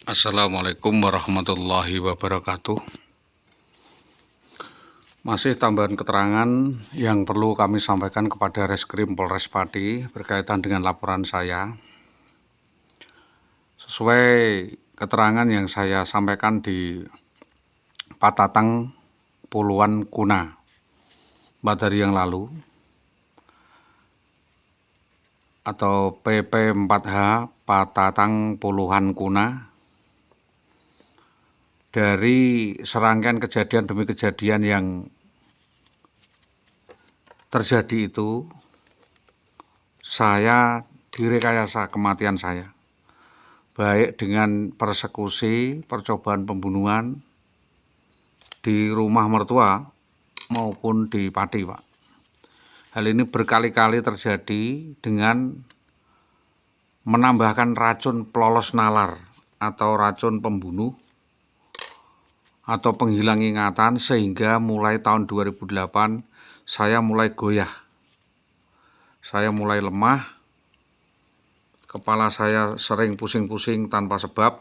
Assalamualaikum warahmatullahi wabarakatuh. Masih tambahan keterangan yang perlu kami sampaikan kepada Reskrim Polres Pati berkaitan dengan laporan saya. Sesuai keterangan yang saya sampaikan di Patatang Puluhan Kuna 4 hari yang lalu, atau PP4H Patatang Puluhan Kuna, dari serangkaian kejadian demi kejadian yang terjadi itu, saya direkayasa kematian saya, baik dengan persekusi, percobaan pembunuhan di rumah mertua maupun di Pati, Pak. Hal ini berkali-kali terjadi dengan menambahkan racun pelolos nalar atau racun pembunuh atau penghilang ingatan, sehingga mulai tahun 2008 saya mulai goyah, saya mulai lemah, kepala saya sering pusing-pusing tanpa sebab,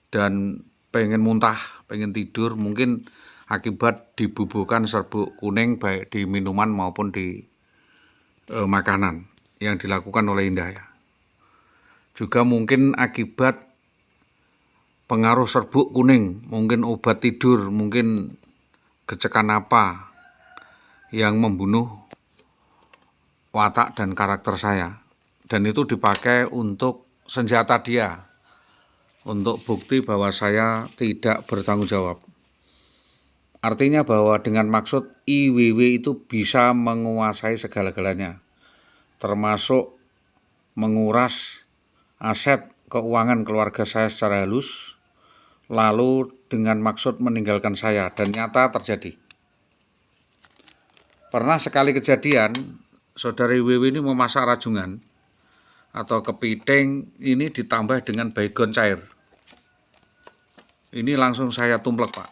dan pengen muntah, pengen tidur, mungkin akibat dibubuhkan serbuk kuning baik di minuman maupun di makanan yang dilakukan oleh Indah ya. Juga mungkin akibat pengaruh serbuk kuning, mungkin obat tidur, mungkin gecekan apa yang membunuh watak dan karakter saya, dan itu dipakai untuk senjata dia, untuk bukti bahwa saya tidak bertanggung jawab. Artinya bahwa dengan maksud IWW itu bisa menguasai segala-galanya, termasuk menguras aset keuangan keluarga saya secara halus, lalu dengan maksud meninggalkan saya, dan nyata terjadi. Pernah sekali kejadian, saudari WW ini memasak rajungan atau kepiting ini ditambah dengan baygon cair. Ini langsung saya tumplek, Pak,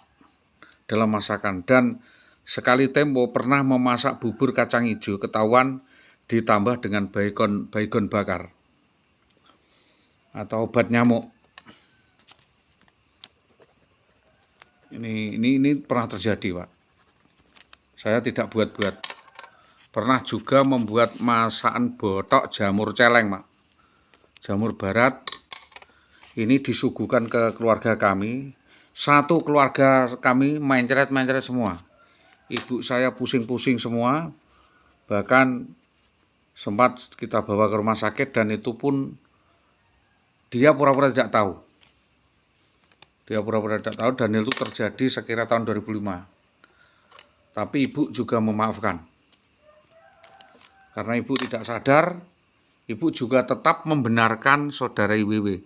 dalam masakan. Dan sekali tempo pernah memasak bubur kacang hijau, ketahuan ditambah dengan baygon bakar atau obat nyamuk. Ini pernah terjadi, Pak. Saya tidak buat-buat. Pernah juga membuat masakan botok jamur celeng, Pak. Jamur barat. Ini disuguhkan ke keluarga kami. Satu keluarga kami mencret-mencret semua. Ibu saya pusing-pusing semua. Bahkan sempat kita bawa ke rumah sakit, dan itu pun dia pura-pura tidak tahu. Dan itu terjadi sekira tahun 2005. Tapi ibu juga memaafkan. Karena ibu tidak sadar, ibu juga tetap membenarkan saudara IWW.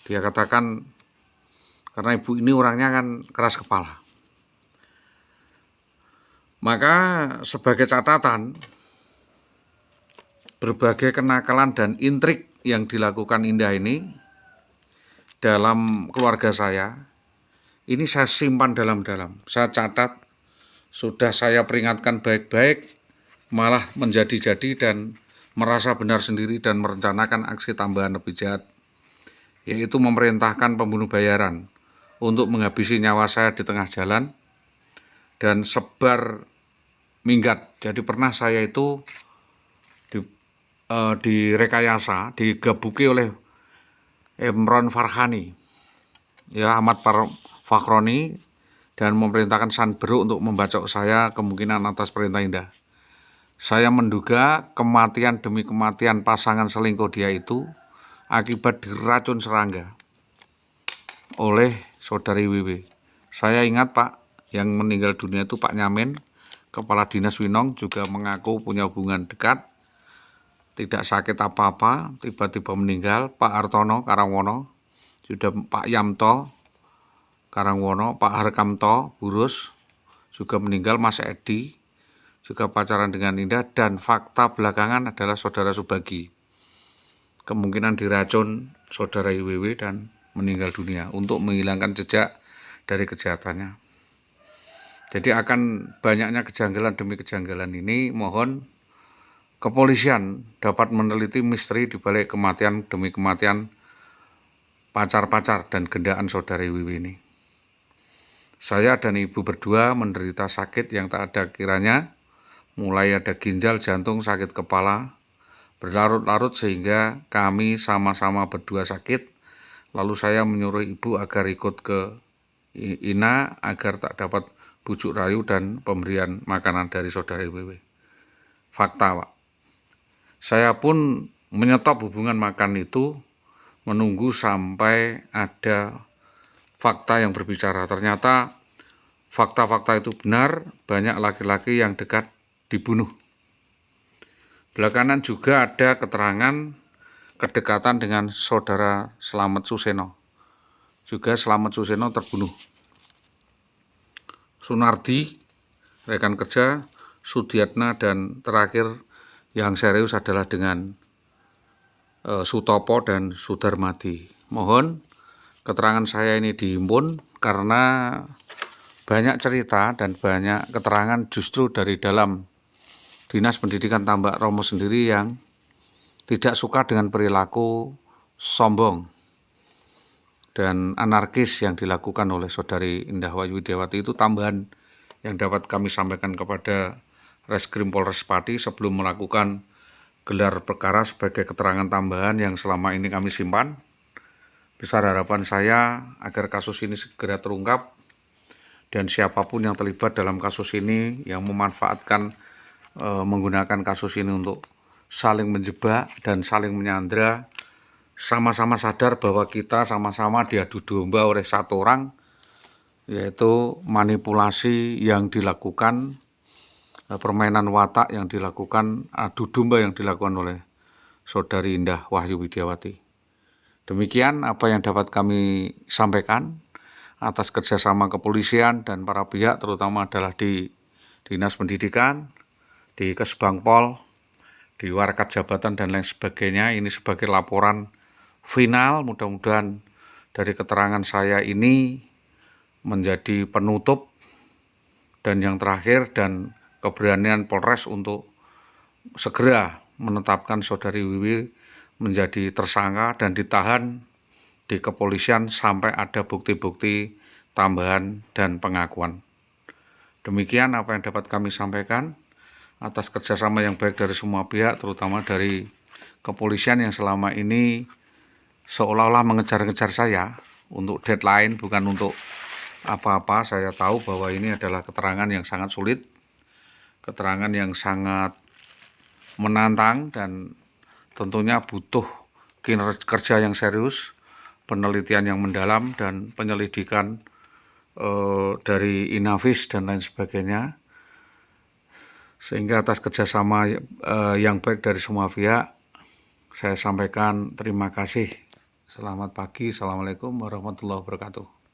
Dia katakan, karena ibu ini orangnya kan keras kepala. Maka sebagai catatan, berbagai kenakalan dan intrik yang dilakukan Indah ini dalam keluarga saya, ini saya simpan dalam-dalam, saya catat, sudah saya peringatkan baik-baik, malah menjadi-jadi dan merasa benar sendiri dan merencanakan aksi tambahan lebih jahat, yaitu memerintahkan pembunuh bayaran untuk menghabisi nyawa saya di tengah jalan dan sebar minggat. Jadi pernah saya itu direkayasa, digebuki oleh Imron Farhani, ya, Ahmad Fakhroni, dan memerintahkan Sanbero untuk membacok saya, kemungkinan atas perintah Indah. Saya menduga kematian demi kematian pasangan selingkuh dia itu akibat diracun serangga oleh saudari WW. Saya ingat, Pak, yang meninggal dunia itu Pak Nyamin, Kepala Dinas Winong, juga mengaku punya hubungan dekat, tidak sakit apa-apa, tiba-tiba meninggal. Pak Artono Karangwono, sudah Pak Yamto Karangwono, Pak Harkamto Burus juga meninggal. Mas Edi juga pacaran dengan Indah, dan fakta belakangan adalah saudara Subagi kemungkinan diracun saudara IWW dan meninggal dunia untuk menghilangkan jejak dari kejahatannya. Jadi akan banyaknya kejanggalan demi kejanggalan ini, mohon kepolisian dapat meneliti misteri di balik kematian demi kematian pacar-pacar dan gendaan saudari Wiwi ini. Saya dan ibu berdua menderita sakit yang tak ada kiranya, mulai ada ginjal, jantung, sakit kepala, berlarut-larut sehingga kami sama-sama berdua sakit. Lalu saya menyuruh ibu agar ikut ke INA agar tak dapat bujuk rayu dan pemberian makanan dari saudari Wiwi. Fakta, Pak. Saya pun menyetop hubungan makan itu, menunggu sampai ada fakta yang berbicara. Ternyata fakta-fakta itu benar, banyak laki-laki yang dekat dibunuh. Belakangan juga ada keterangan kedekatan dengan saudara Slamet Suseno. Juga Slamet Suseno terbunuh. Sunardi, rekan kerja, Sudiatna, dan terakhir yang serius adalah dengan Sutopo dan Sudarmadi. Mohon keterangan saya ini dihimpun karena banyak cerita dan banyak keterangan justru dari dalam Dinas Pendidikan Tambak Romo sendiri yang tidak suka dengan perilaku sombong dan anarkis yang dilakukan oleh saudari Indah Wayu Widiawati. Itu tambahan yang dapat kami sampaikan kepada Reskrim Polres Pati sebelum melakukan gelar perkara sebagai keterangan tambahan yang selama ini kami simpan. Besar harapan saya agar kasus ini segera terungkap dan siapapun yang terlibat dalam kasus ini yang memanfaatkan menggunakan kasus ini untuk saling menjebak dan saling menyandra, sama-sama sadar bahwa kita sama-sama diadu domba oleh satu orang, yaitu manipulasi yang dilakukan, permainan watak yang dilakukan, adu domba yang dilakukan oleh saudari Indah Wayu Widiawati. Demikian apa yang dapat kami sampaikan atas kerjasama kepolisian dan para pihak, terutama adalah di Dinas Pendidikan, di Kesbangpol, di Warkat Jabatan dan lain sebagainya. Ini sebagai laporan final, mudah-mudahan dari keterangan saya ini menjadi penutup dan yang terakhir, dan keberanian Polres untuk segera menetapkan saudari Wiwi menjadi tersangka dan ditahan di kepolisian sampai ada bukti-bukti tambahan dan pengakuan. Demikian apa yang dapat kami sampaikan atas kerjasama yang baik dari semua pihak, terutama dari kepolisian yang selama ini seolah-olah mengejar-ngejar saya untuk deadline, bukan untuk apa-apa. Saya tahu bahwa ini adalah keterangan yang sangat sulit, keterangan yang sangat menantang, dan tentunya butuh kinerja yang serius, penelitian yang mendalam, dan penyelidikan dari Inavis dan lain sebagainya. Sehingga atas kerjasama yang baik dari semua pihak, saya sampaikan terima kasih. Selamat pagi, Assalamualaikum warahmatullahi wabarakatuh.